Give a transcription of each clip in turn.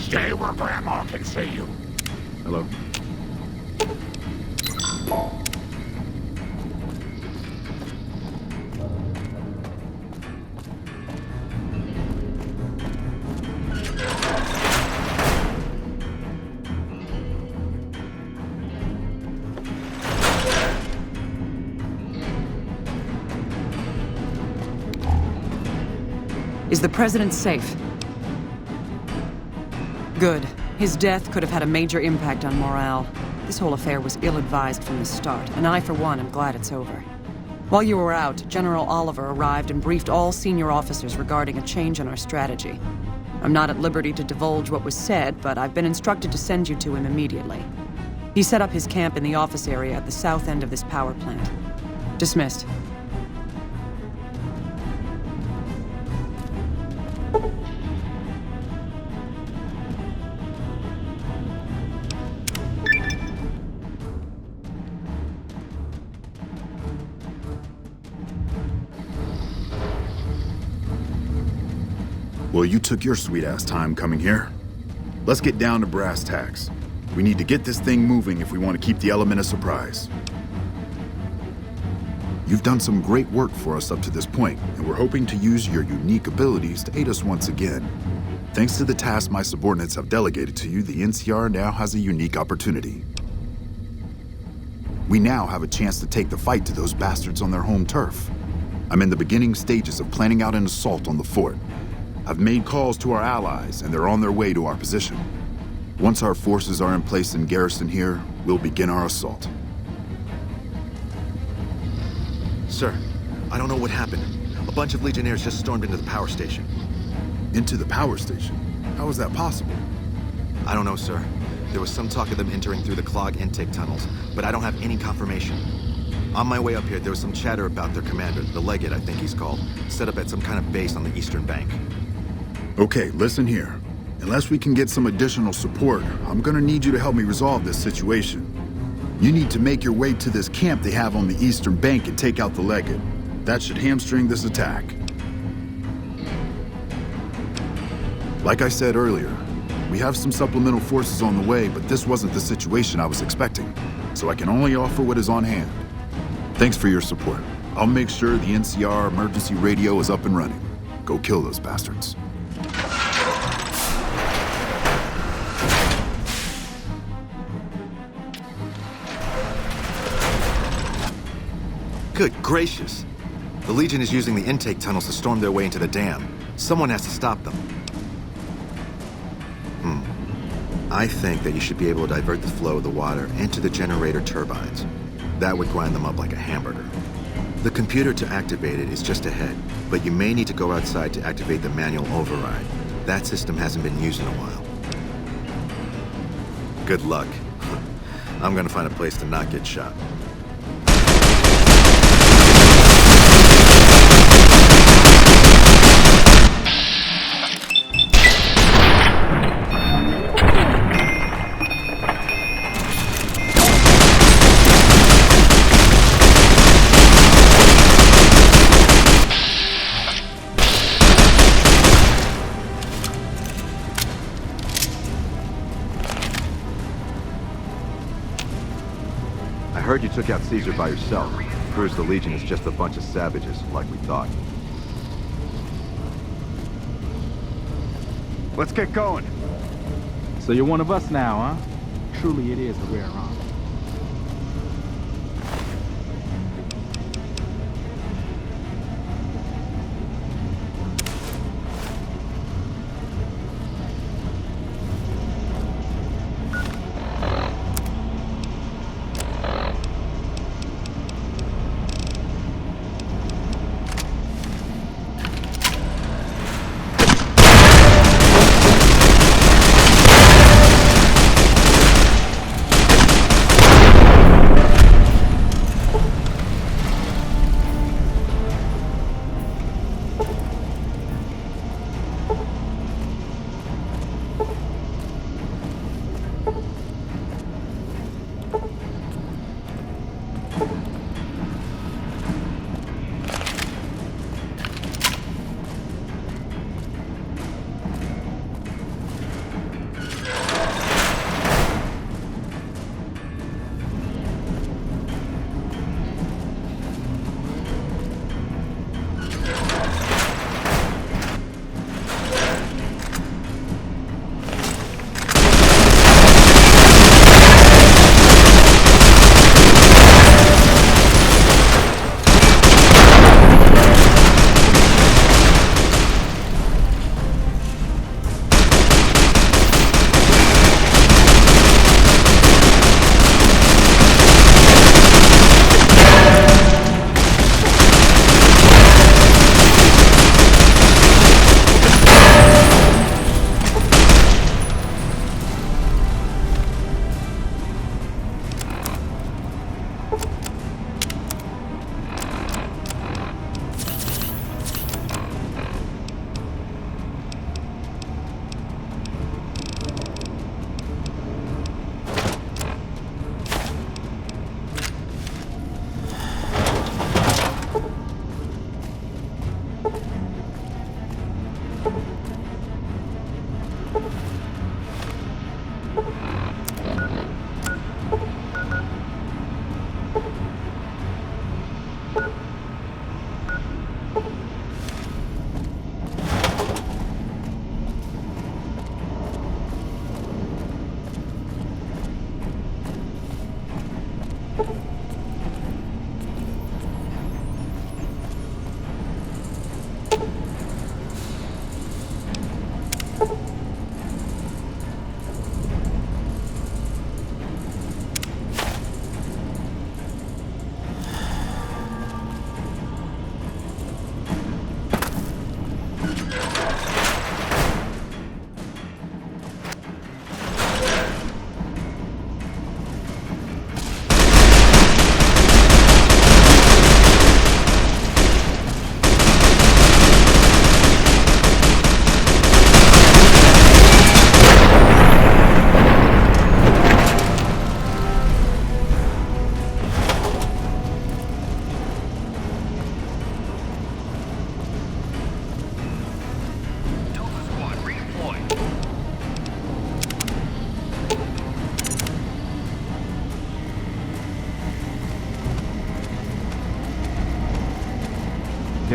Stay where Grandma can see you. Hello. Is the president safe? Good. His death could have had a major impact on morale. This whole affair was ill-advised from the start, and I, for one, am glad it's over. While you were out, General Oliver arrived and briefed all senior officers regarding a change in our strategy. I'm not at liberty to divulge what was said, but I've been instructed to send you to him immediately. He set up his camp in the office area at the south end of this power plant. Dismissed. Well, you took your sweet-ass time coming here. Let's get down to brass tacks. We need to get this thing moving if we want to keep the element of surprise. You've done some great work for us up to this point, and we're hoping to use your unique abilities to aid us once again. Thanks to the task my subordinates have delegated to you, the NCR now has a unique opportunity. We now have a chance to take the fight to those bastards on their home turf. I'm in the beginning stages of planning out an assault on the fort. I've made calls to our allies, and they're on their way to our position. Once our forces are in place in garrison here, we'll begin our assault. Sir, I don't know what happened. A bunch of Legionnaires just stormed into the power station. Into the power station? How is that possible? I don't know, sir. There was some talk of them entering through the clog intake tunnels, but I don't have any confirmation. On my way up here, there was some chatter about their commander, the Legate, I think he's called, set up at some kind of base on the eastern bank. Okay, listen here. Unless we can get some additional support, I'm gonna need you to help me resolve this situation. You need to make your way to this camp they have on the eastern bank and take out the Legate. That should hamstring this attack. Like I said earlier, we have some supplemental forces on the way, but this wasn't the situation I was expecting, so I can only offer what is on hand. Thanks for your support. I'll make sure the NCR emergency radio is up and running. Go kill those bastards. Good gracious! The Legion is using the intake tunnels to storm their way into the dam. Someone has to stop them. I think that you should be able to divert the flow of the water into the generator turbines. That would grind them up like a hamburger. The computer to activate it is just ahead, but you may need to go outside to activate the manual override. That system hasn't been used in a while. Good luck. I'm gonna find a place to not get shot. I heard you took out Caesar by yourself. Proves the Legion is just a bunch of savages, like we thought. Let's get going. So you're one of us now, huh? Truly it is a rare honor.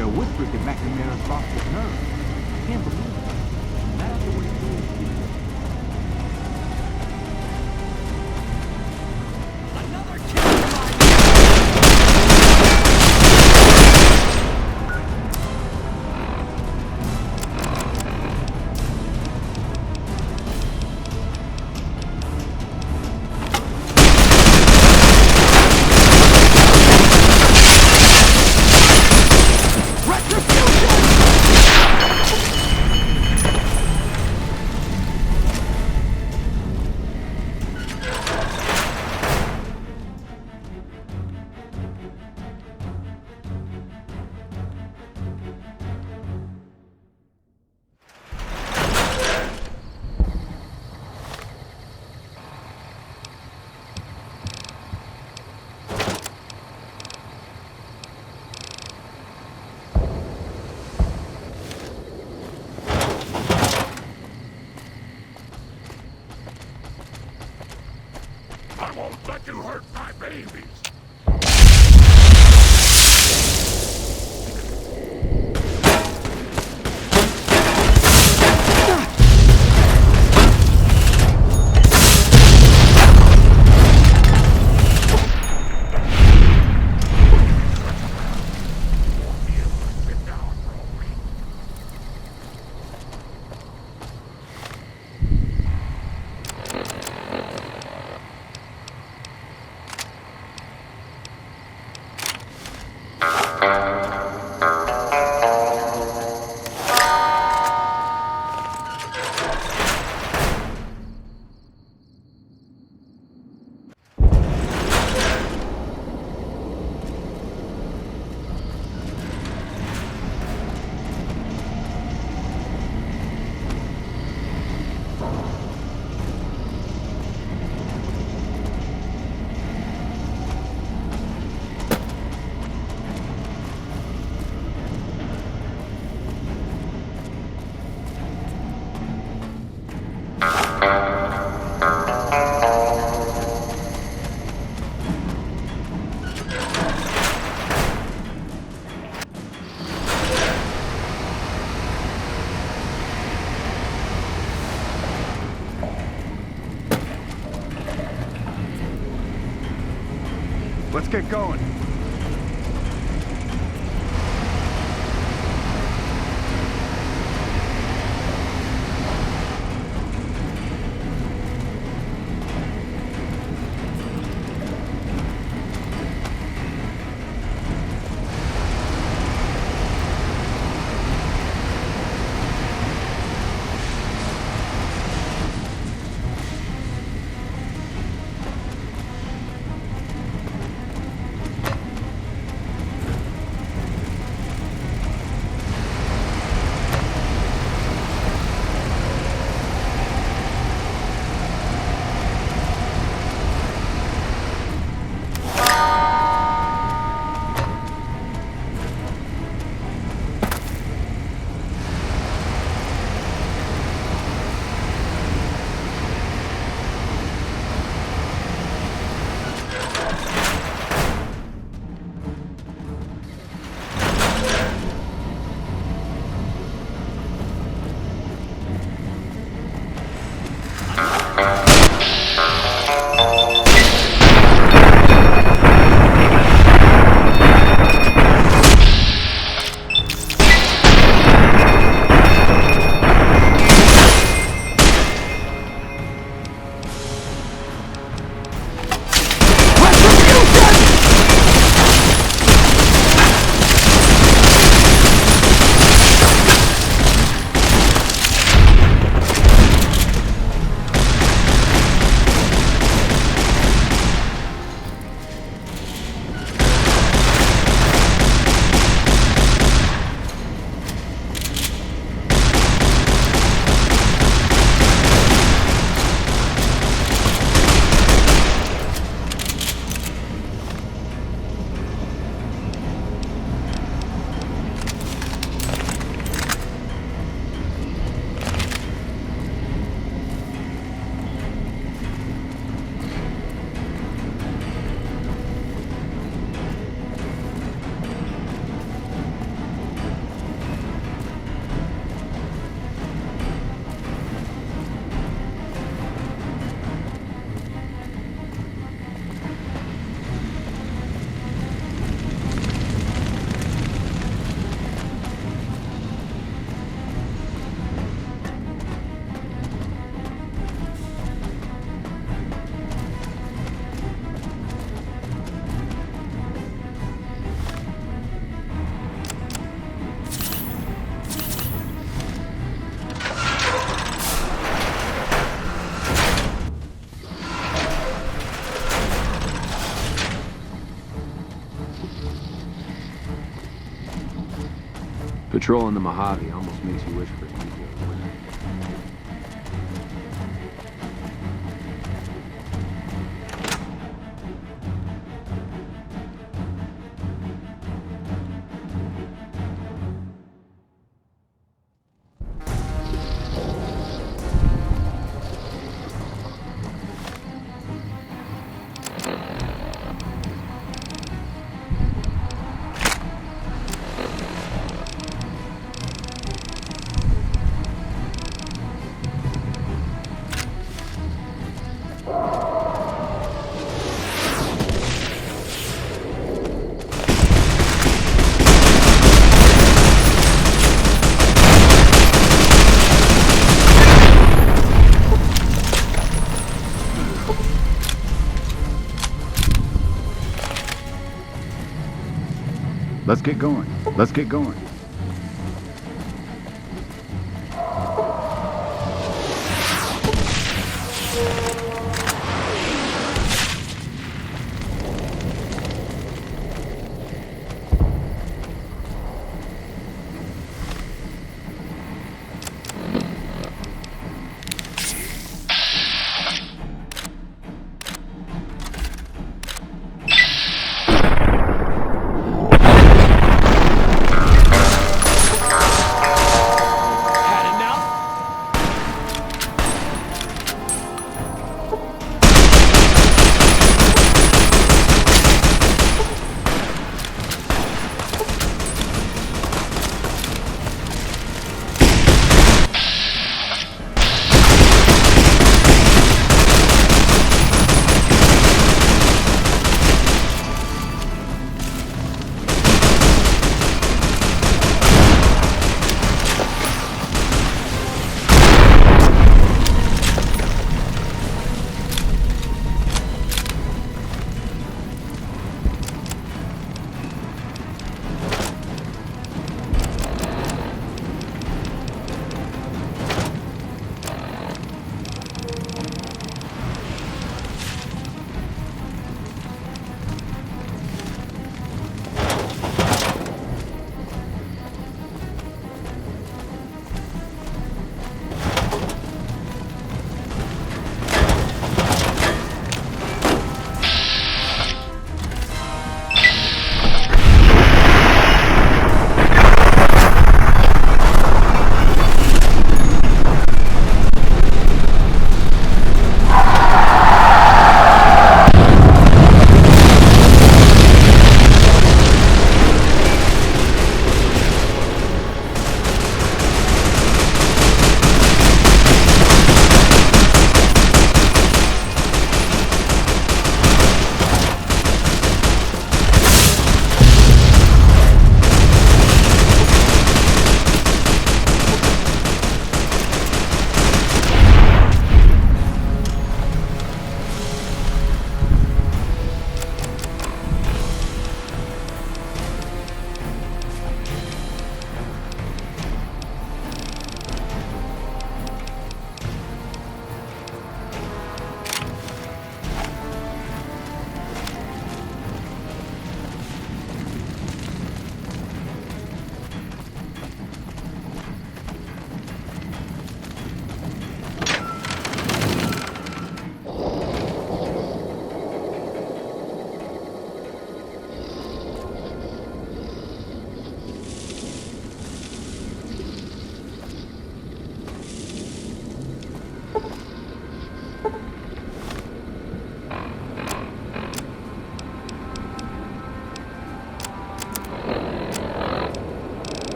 Hell, whisper get back to Mayor's boss with nerve. Can't believe it. Not after what he did. I won't let you hurt my babies. Sit down for a week. Let's get going. Patrolling the Mojave almost makes you wish for it. Let's get going. Let's get going.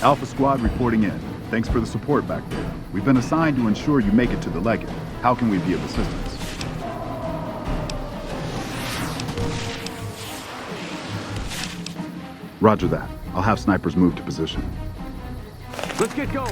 Alpha Squad reporting in. Thanks for the support back there. We've been assigned to ensure you make it to the Legate. How can we be of assistance? Roger that. I'll have snipers move to position. Let's get going.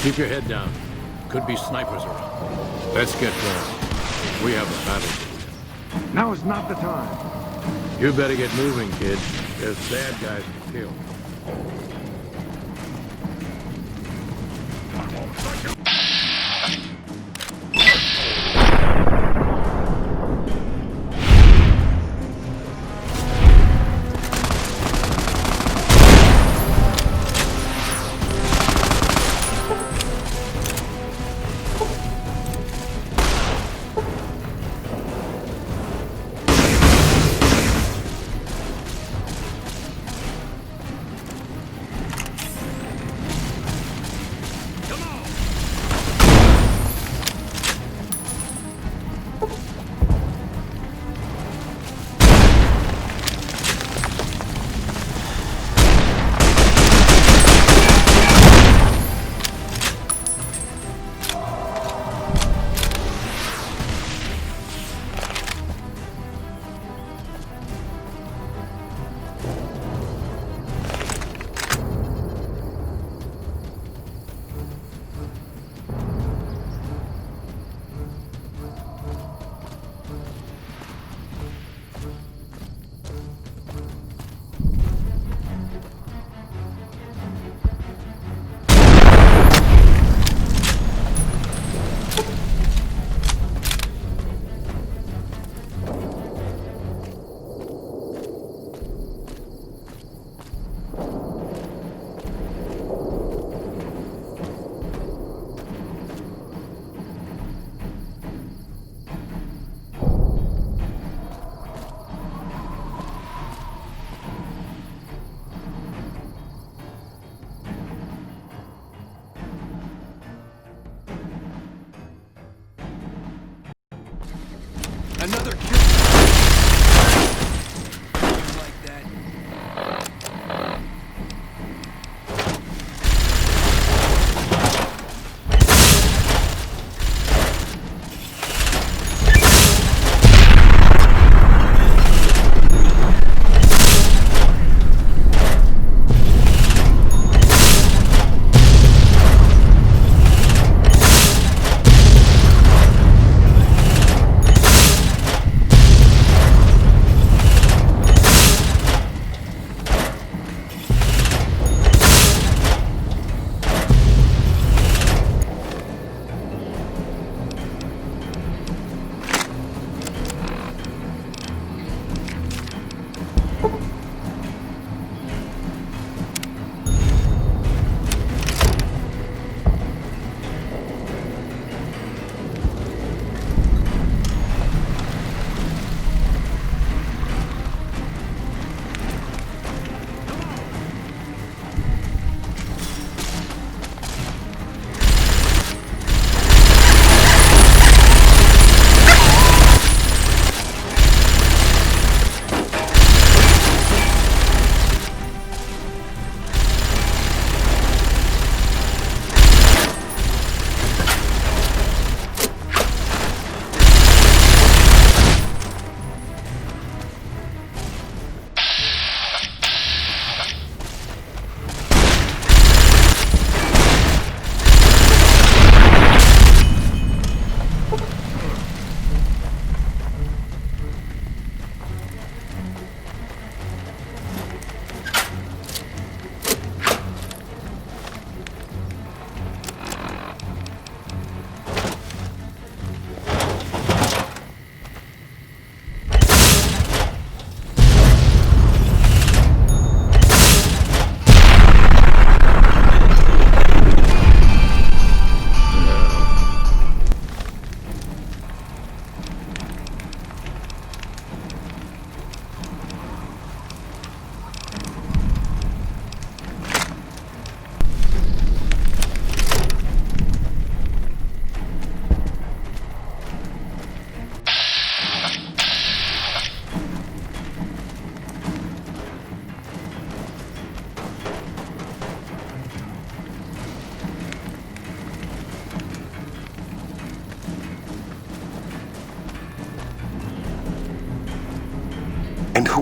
Keep your head down. Could be snipers around. Let's get going. We have a battle to win. Now is not the time. You better get moving, kid. There's bad guys to kill.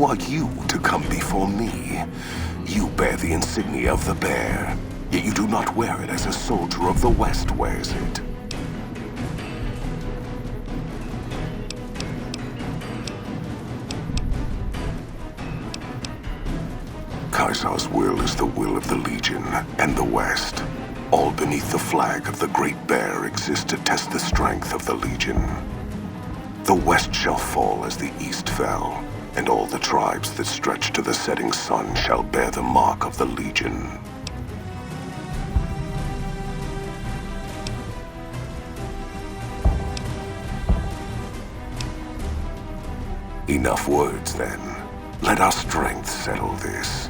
Who are you to come before me? You bear the insignia of the bear, yet you do not wear it as a soldier of the West wears it. Caesar's will is the will of the Legion and the West. All beneath the flag of the Great Bear exists to test the strength of the Legion. The West shall fall as the East fell, and all the tribes that stretch to the setting sun shall bear the mark of the Legion. Enough words, then. Let our strength settle this.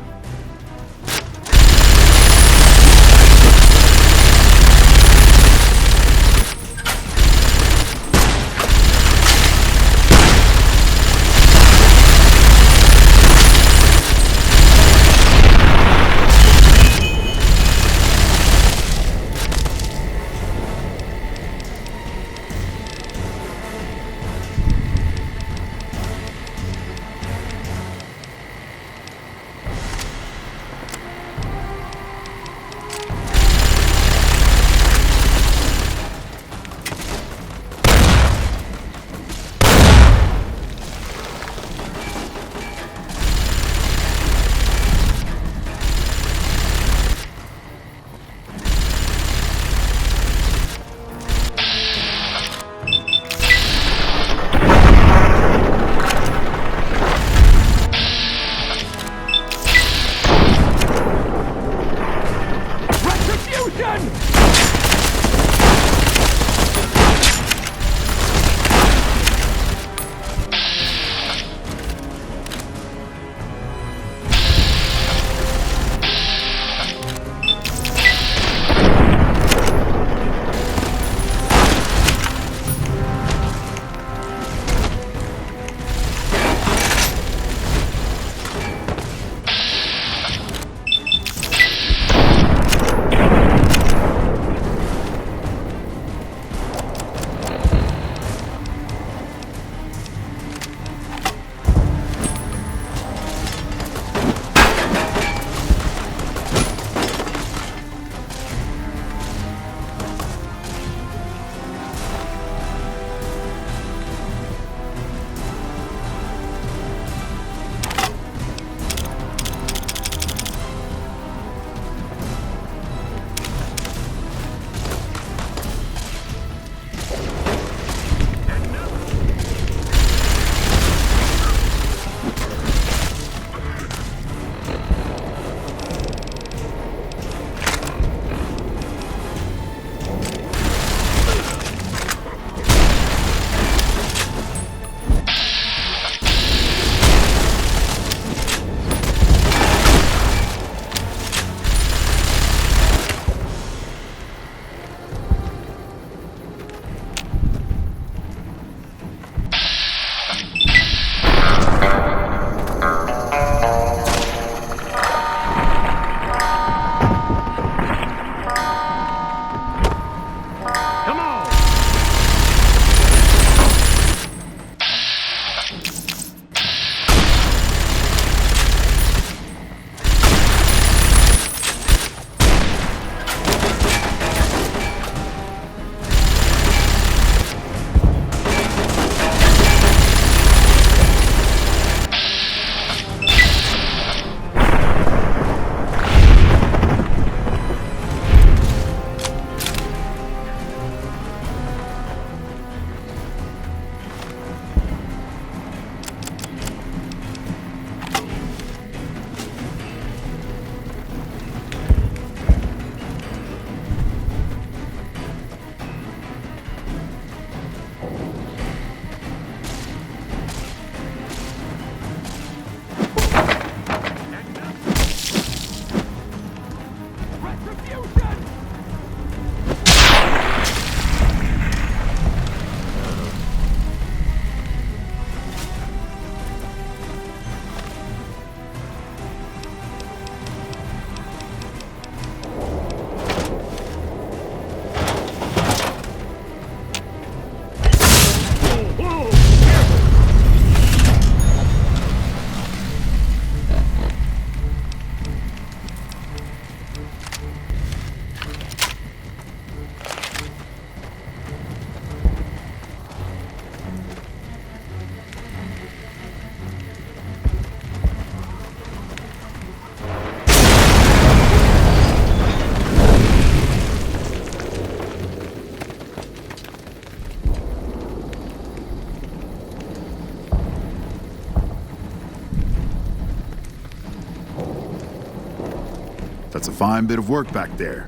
That's a fine bit of work back there.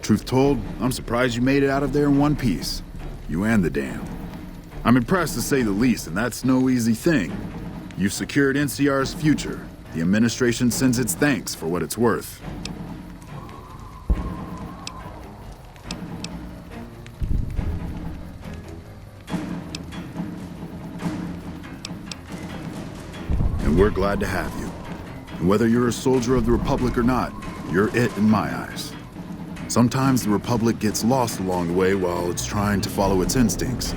Truth told, I'm surprised you made it out of there in one piece. You and the dam. I'm impressed to say the least, and that's no easy thing. You've secured NCR's future. The administration sends its thanks for what it's worth. And we're glad to have you. And whether you're a soldier of the Republic or not, you're it in my eyes. Sometimes the Republic gets lost along the way while it's trying to follow its instincts.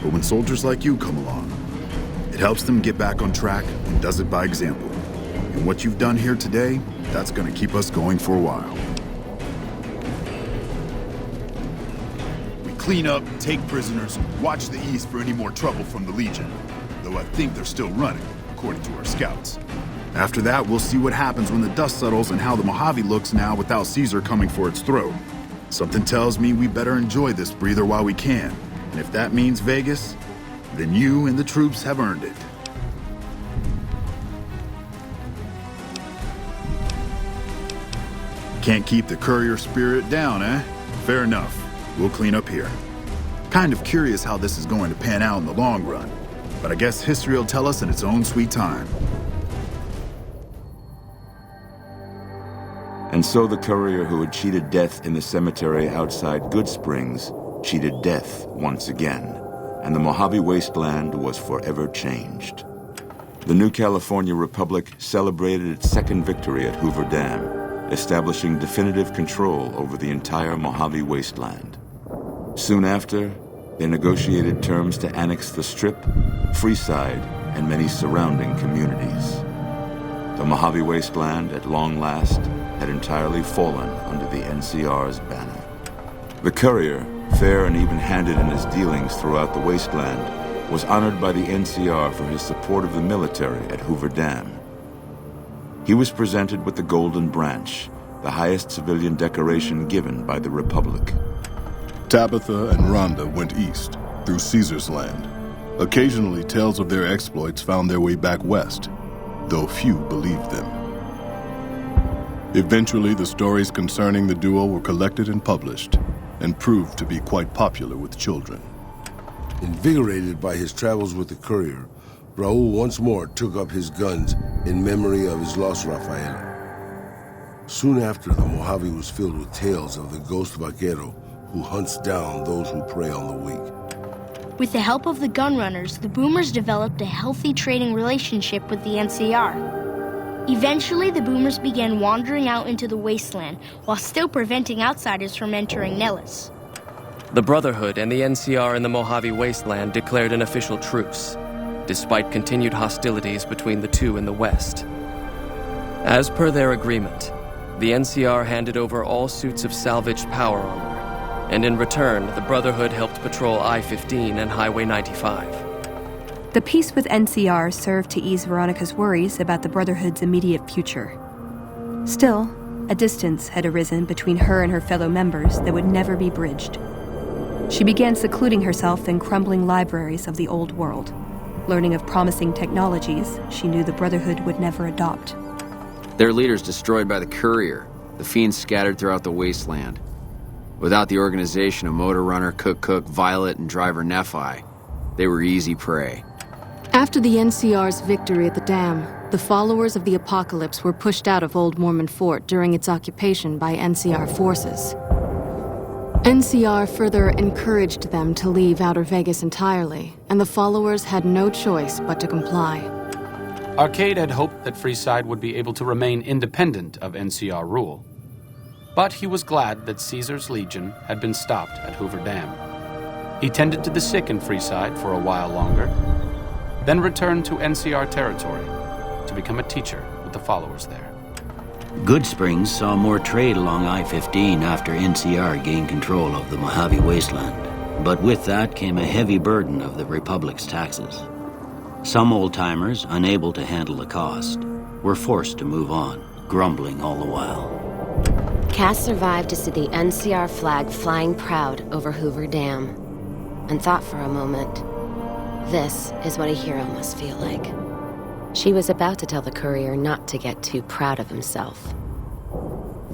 But when soldiers like you come along, it helps them get back on track and does it by example. And what you've done here today, that's gonna keep us going for a while. We clean up, take prisoners, watch the east for any more trouble from the Legion. Though I think they're still running, according to our scouts. After that, we'll see what happens when the dust settles and how the Mojave looks now without Caesar coming for its throat. Something tells me we better enjoy this breather while we can. And if that means Vegas, then you and the troops have earned it. Can't keep the courier spirit down, eh? Fair enough. We'll clean up here. Kind of curious how this is going to pan out in the long run. But I guess history will tell us in its own sweet time. And so the courier who had cheated death in the cemetery outside Good Springs cheated death once again, and the Mojave wasteland was forever changed. The new California Republic celebrated its second victory at Hoover Dam, establishing definitive control over the entire Mojave wasteland. Soon after, they negotiated terms to annex the Strip, Freeside, and many surrounding communities. The Mojave wasteland, at long last, had entirely fallen under the NCR's banner. The courier, fair and even-handed in his dealings throughout the wasteland, was honored by the NCR for his support of the military at Hoover Dam. He was presented with the Golden Branch, the highest civilian decoration given by the Republic. Tabitha and Rhonda went east, through Caesar's land. Occasionally, tales of their exploits found their way back west, though few believed them. Eventually, the stories concerning the duo were collected and published, and proved to be quite popular with children. Invigorated by his travels with the courier, Raul once more took up his guns in memory of his lost Rafaela. Soon after, the Mojave was filled with tales of the ghost vaquero who hunts down those who prey on the weak. With the help of the gunrunners, the Boomers developed a healthy trading relationship with the NCR. Eventually, the Boomers began wandering out into the wasteland while still preventing outsiders from entering Nellis. The Brotherhood and the NCR in the Mojave wasteland declared an official truce, despite continued hostilities between the two in the west. As per their agreement, the NCR handed over all suits of salvaged power armor, and in return, the Brotherhood helped patrol I-15 and Highway 95. The peace with NCR served to ease Veronica's worries about the Brotherhood's immediate future. Still, a distance had arisen between her and her fellow members that would never be bridged. She began secluding herself in crumbling libraries of the old world, learning of promising technologies she knew the Brotherhood would never adopt. Their leaders destroyed by the courier, the fiends scattered throughout the wasteland. Without the organization of Motor Runner, Cook, Violet, and Driver Nephi, they were easy prey. After the NCR's victory at the dam, the followers of the Apocalypse were pushed out of Old Mormon Fort during its occupation by NCR forces. NCR further encouraged them to leave Outer Vegas entirely, and the followers had no choice but to comply. Arcade had hoped that Freeside would be able to remain independent of NCR rule. But he was glad that Caesar's Legion had been stopped at Hoover Dam. He tended to the sick in Freeside for a while longer, then returned to NCR territory to become a teacher with the followers there. Good Springs saw more trade along I-15 after NCR gained control of the Mojave wasteland. But with that came a heavy burden of the Republic's taxes. Some old-timers, unable to handle the cost, were forced to move on, grumbling all the while. Cass survived to see the NCR flag flying proud over Hoover Dam, and thought for a moment, this is what a hero must feel like. She was about to tell the courier not to get too proud of himself.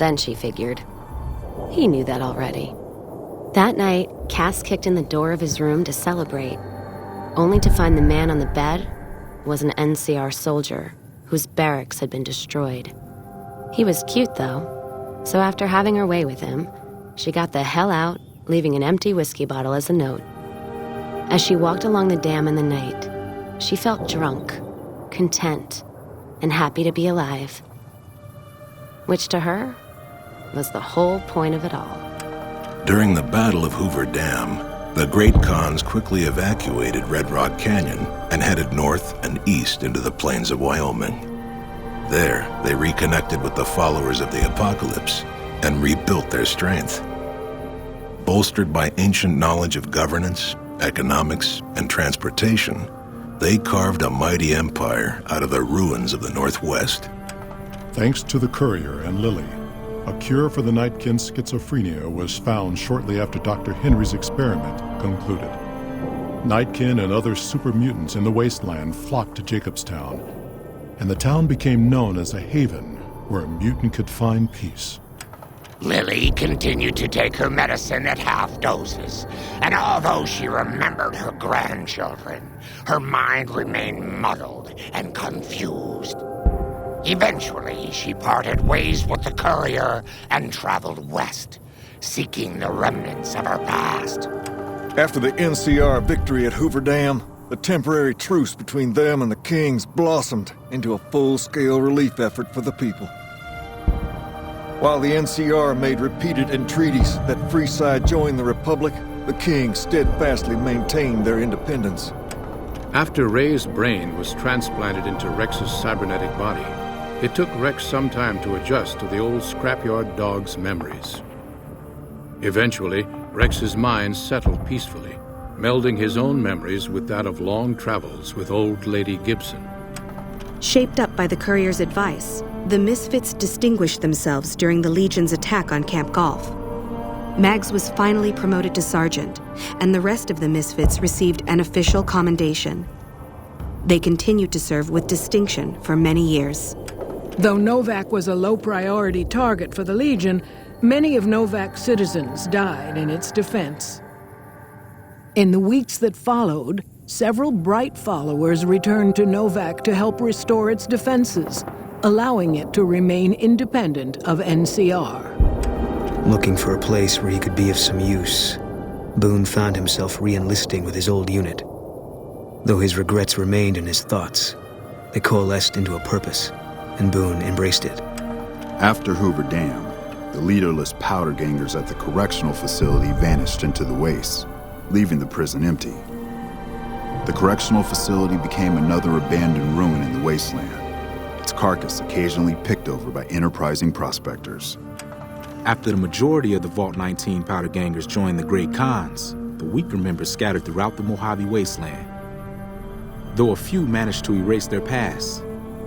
then she figured. He knew that already. That night, Cass kicked in the door of his room to celebrate, only to find the man on the bed was an NCR soldier whose barracks had been destroyed. He was cute, though, so after having her way with him, she got the hell out, leaving an empty whiskey bottle as a note. As she walked along the dam in the night, she felt drunk, content, and happy to be alive. Which to her was the whole point of it all. During the Battle of Hoover Dam, the Great Khans quickly evacuated Red Rock Canyon and headed north and east into the plains of Wyoming. There, they reconnected with the followers of the Apocalypse and rebuilt their strength. Bolstered by ancient knowledge of governance, economics, and transportation, they carved a mighty empire out of the ruins of the Northwest. Thanks to the Courier and Lily, a cure for the Nightkin's schizophrenia was found shortly after Dr. Henry's experiment concluded. Nightkin and other super mutants in the wasteland flocked to Jacobstown, and the town became known as a haven where a mutant could find peace. Lily continued to take her medicine at half doses, and although she remembered her grandchildren, her mind remained muddled and confused. Eventually, she parted ways with the Courier and traveled west, seeking the remnants of her past. After the NCR victory at Hoover Dam, the temporary truce between them and the Kings blossomed into a full-scale relief effort for the people. While the NCR made repeated entreaties that Freeside join the Republic, the Kings steadfastly maintained their independence. After Ray's brain was transplanted into Rex's cybernetic body, it took Rex some time to adjust to the old scrapyard dog's memories. Eventually, Rex's mind settled peacefully, melding his own memories with that of long travels with old Lady Gibson. Shaped up by the Courier's advice, the Misfits distinguished themselves during the Legion's attack on Camp Golf. Mags was finally promoted to sergeant, and the rest of the Misfits received an official commendation. They continued to serve with distinction for many years. Though Novak was a low-priority target for the Legion, many of Novak's citizens died in its defense. In the weeks that followed, several bright followers returned to Novak to help restore its defenses, allowing it to remain independent of NCR. Looking for a place where he could be of some use, Boone found himself re-enlisting with his old unit. Though his regrets remained in his thoughts, they coalesced into a purpose, and Boone embraced it. After Hoover Dam, the leaderless powder gangers at the correctional facility vanished into the wastes, leaving the prison empty. The correctional facility became another abandoned ruin in the wasteland, its carcass occasionally picked over by enterprising prospectors. After the majority of the Vault 19 powder gangers joined the Great Khans, the weaker members scattered throughout the Mojave wasteland. Though a few managed to erase their past,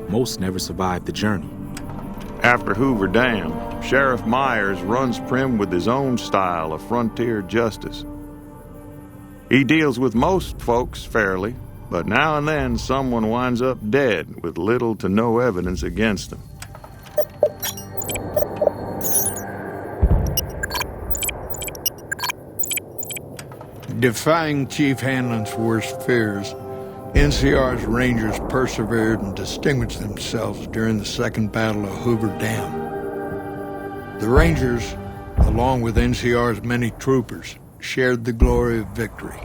most never survived the journey. After Hoover Dam, Sheriff Myers runs Prim with his own style of frontier justice. He deals with most folks fairly, but now and then someone winds up dead with little to no evidence against them. Defying Chief Hanlon's worst fears, NCR's Rangers persevered and distinguished themselves during the Second Battle of Hoover Dam. The Rangers, along with NCR's many troopers, shared the glory of victory.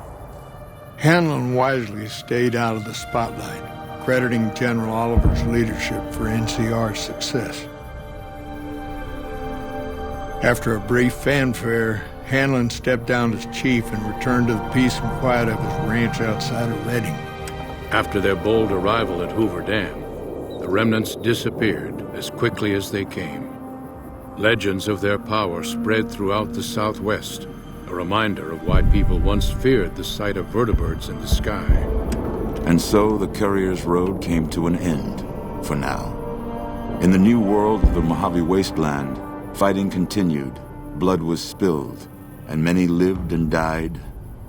Hanlon wisely stayed out of the spotlight, crediting General Oliver's leadership for NCR's success. After a brief fanfare, Hanlon stepped down as chief and returned to the peace and quiet of his ranch outside of Redding. After their bold arrival at Hoover Dam, the remnants disappeared as quickly as they came. Legends of their power spread throughout the Southwest, a reminder of why people once feared the sight of vertibirds in the sky. And so the Courier's road came to an end, for now. In the new world of the Mojave Wasteland, fighting continued, blood was spilled, and many lived and died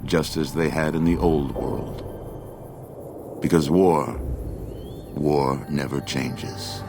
just as they had in the old world. Because war never changes.